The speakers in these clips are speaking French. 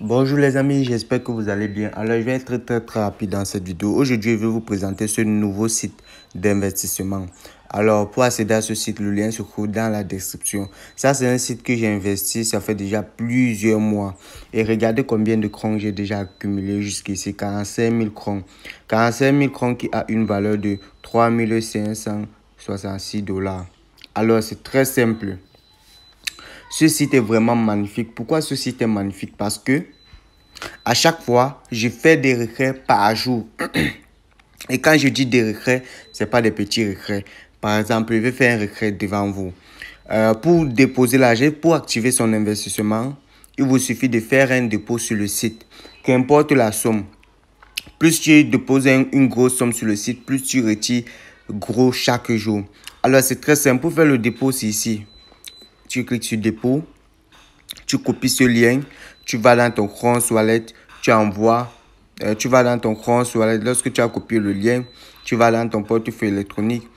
Bonjour les amis, j'espère que vous allez bien. Alors je vais être très rapide dans cette vidéo. Aujourd'hui, je vais vous présenter ce nouveau site d'investissement. Alors pour accéder à ce site, le lien se trouve dans la description. Ça, c'est un site que j'ai investi, ça fait déjà plusieurs mois. Et regardez combien de crons j'ai déjà accumulé jusqu'ici, 45 000 crons. 45 000 crons qui a une valeur de 3 566 $. Alors c'est très simple. Ce site est vraiment magnifique. Pourquoi ce site est magnifique? Parce que à chaque fois, je fais des retraits par jour. Et quand je dis des retraits, ce n'est pas des petits retraits. Par exemple, je vais faire un retrait devant vous. Pour déposer l'argent, pour activer son investissement, il vous suffit de faire un dépôt sur le site. Qu'importe la somme. Plus tu déposes une grosse somme sur le site, plus tu retires gros chaque jour. Alors, c'est très simple. Pour faire le dépôt, c'est ici. Tu cliques sur dépôt. Tu copies ce lien, tu vas dans ton Chrome Wallet, tu envoies, tu vas dans ton Chrome Wallet. Lorsque tu as copié le lien, tu vas dans ton portefeuille électronique.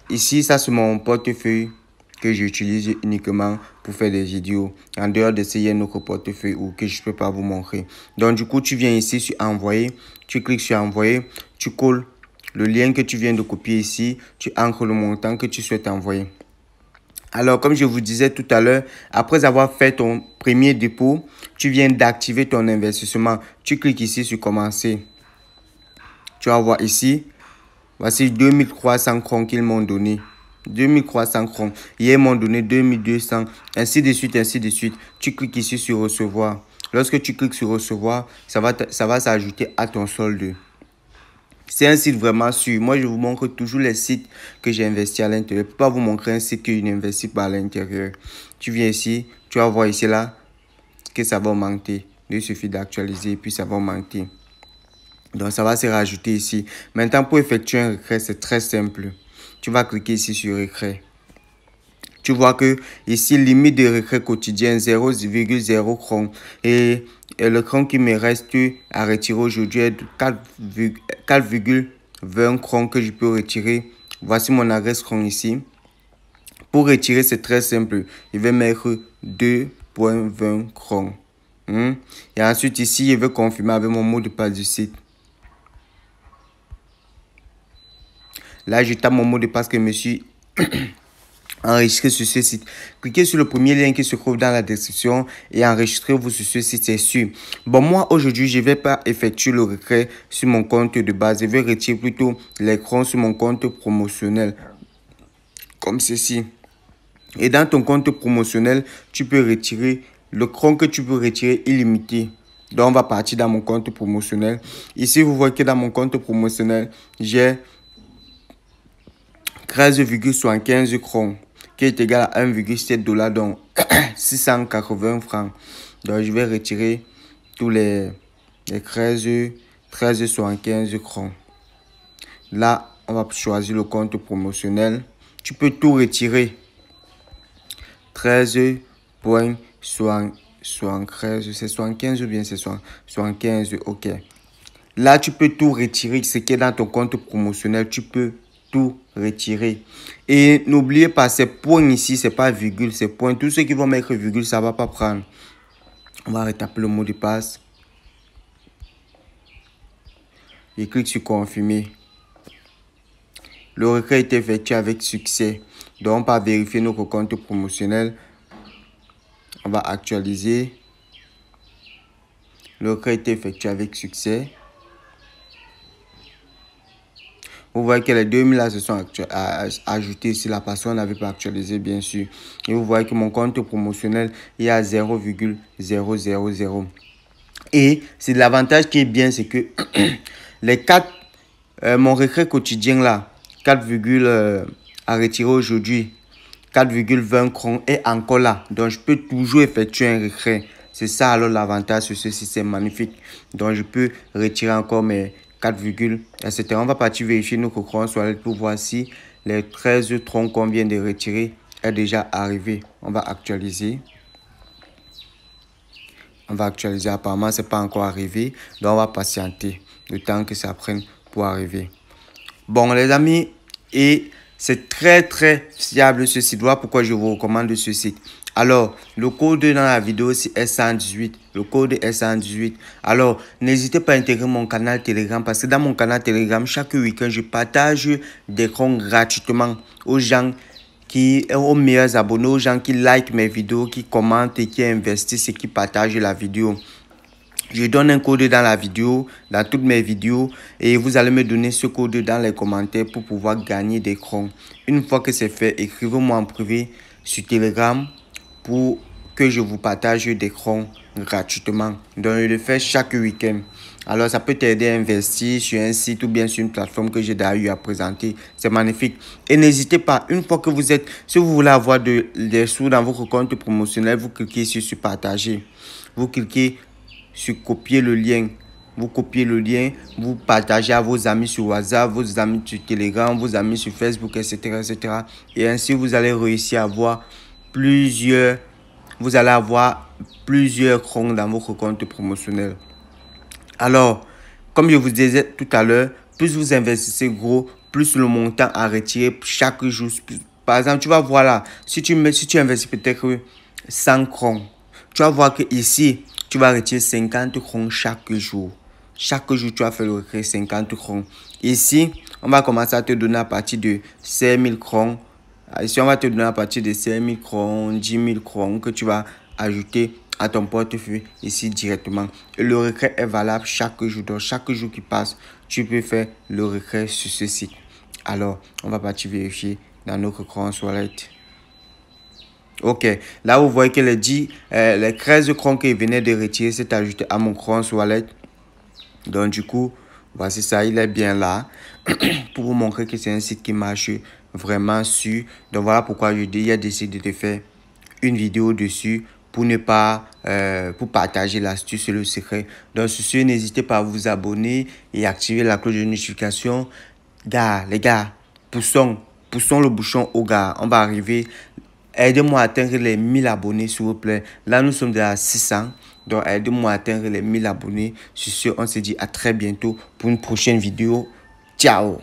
Ici, ça c'est mon portefeuille que j'utilise uniquement pour faire des vidéos. En dehors de ça, il y a un autre portefeuille ou que je ne peux pas vous montrer. Donc, du coup, tu viens ici sur envoyer, tu cliques sur envoyer, tu colles le lien que tu viens de copier ici, tu ancres le montant que tu souhaites envoyer. Alors, comme je vous disais tout à l'heure, après avoir fait ton premier dépôt, tu viens d'activer ton investissement. Tu cliques ici sur commencer. Tu vas voir ici, voici 2300 crons qu'ils m'ont donné. 2300 crons. Hier, ils m'ont donné 2200, ainsi de suite, ainsi de suite. Tu cliques ici sur recevoir. Lorsque tu cliques sur recevoir, ça va s'ajouter à ton solde. C'est un site vraiment sûr. Moi, je vous montre toujours les sites que j'ai investis à l'intérieur. Je ne peux pas vous montrer un site que je n'investis pas à l'intérieur. Tu viens ici, tu vas voir ici là que ça va augmenter. Il suffit d'actualiser et puis ça va augmenter. Donc, ça va se rajouter ici. Maintenant, pour effectuer un retrait, c'est très simple. Tu vas cliquer ici sur retrait. Tu vois que ici, limite de retrait quotidien 0,0 cron. Et le cron qui me reste à retirer aujourd'hui est de 4,20 crons que je peux retirer. Voici mon adresse cron ici. Pour retirer, c'est très simple. Je vais mettre 2,20 crons. Et ensuite, ici, je vais confirmer avec mon mot de passe du site. Là, je tape mon mot de passe que je me suis enregistrer sur ce site. Cliquez sur le premier lien qui se trouve dans la description et enregistrez-vous sur ce site, c'est sûr. Bon, moi, aujourd'hui, je ne vais pas effectuer le retrait sur mon compte de base. Je vais retirer plutôt les crons sur mon compte promotionnel. Comme ceci. Et dans ton compte promotionnel, tu peux retirer le cron que tu peux retirer illimité. Donc, on va partir dans mon compte promotionnel. Ici, vous voyez que dans mon compte promotionnel, j'ai 13,75 crons, qui est égal à 1,7 $, donc 680 francs. Donc, je vais retirer tous les 13,75 crons. Là, on va choisir le compte promotionnel. Tu peux tout retirer. 13,73, c'est 75 ou bien c'est 75, ok. Là, tu peux tout retirer. Ce qui est dans ton compte promotionnel, tu peux tout retirer. Et n'oubliez pas, ces points ici, c'est pas virgule, c'est point. Tous ceux qui vont mettre virgule, ça va pas prendre. On va retaper le mot de passe. Et clique sur confirmer. Le retrait est effectué avec succès. Donc, on va vérifier notre compte promotionnel. On va actualiser. Le retrait est effectué avec succès. Vous voyez que les 2000 là se sont ajoutés ici là parce qu'on n'avait pas actualisé bien sûr. Et vous voyez que mon compte promotionnel est à 0,000. Et c'est l'avantage qui est bien, c'est que les 4, mon retrait quotidien là, 4, à retirer aujourd'hui, 4,20 crons est encore là. Donc je peux toujours effectuer un retrait. C'est ça alors l'avantage sur ce système magnifique. Donc je peux retirer encore mes 4, etc. On va partir vérifier nos Chrome Wallet pour voir si les 13 troncs qu'on vient de retirer est déjà arrivé. On va actualiser. On va actualiser. Apparemment, ce n'est pas encore arrivé. Donc, on va patienter le temps que ça prenne pour arriver. Bon, les amis, et c'est très fiable ce site. Voilà pourquoi je vous recommande ce site. Alors, le code dans la vidéo, c'est S118. Le code est S118. Alors, n'hésitez pas à intégrer mon canal Telegram parce que dans mon canal Telegram, chaque week-end, je partage des comptes gratuitement aux gens aux meilleurs abonnés, aux gens qui like mes vidéos, qui commentent et qui investissent et qui partagent la vidéo. Je donne un code dans la vidéo, dans toutes mes vidéos, et vous allez me donner ce code dans les commentaires pour pouvoir gagner des crons. Une fois que c'est fait, écrivez-moi en privé sur Telegram pour que je vous partage des crons gratuitement. Donc, je le fais chaque week-end. Alors, ça peut t'aider à investir sur un site ou bien sur une plateforme que j'ai d'ailleurs eu à présenter. C'est magnifique. Et n'hésitez pas, une fois que vous êtes, si vous voulez avoir des sous dans votre compte promotionnel, vous cliquez sur partager. Vous cliquez sur copier le lien. Vous copiez le lien, vous partagez à vos amis sur WhatsApp, vos amis sur Telegram, vos amis sur Facebook, etc., etc. Et ainsi, vous allez réussir à avoir plusieurs crons dans votre compte promotionnel. Alors, comme je vous disais tout à l'heure, plus vous investissez gros, plus le montant à retirer chaque jour. Par exemple, tu vas voir là, si tu investis peut-être 100 crons, tu vas voir que ici, tu vas retirer 50 crons chaque jour. Chaque jour, tu vas faire le retrait 50 crons. Ici, on va commencer à te donner à partir de 5000 crons. Ici, on va te donner à partir de 5000 crons, 10 000 crons que tu vas ajouter à ton portefeuille ici directement. Et le retrait est valable chaque jour. Donc, chaque jour qui passe, tu peux faire le retrait sur ce site. Alors, on va partir vérifier dans notre Crons Wallet. Ok, là vous voyez que les 13 crons que je venais de retirer s'est ajouté à mon Crons Wallet. Donc du coup, voici ça, il est bien là pour vous montrer que c'est un site qui marche vraiment sûr. Donc voilà pourquoi j'ai décidé de faire une vidéo dessus pour ne pas pour partager l'astuce et le secret. Donc sur ce, n'hésitez pas à vous abonner et activer la cloche de notification. Les gars, poussons le bouchon au gars. On va arriver. Aidez-moi à atteindre les 1000 abonnés, s'il vous plaît. Là, nous sommes déjà à 600. Donc, aidez-moi à atteindre les 1000 abonnés. Sur ce, on se dit à très bientôt pour une prochaine vidéo. Ciao!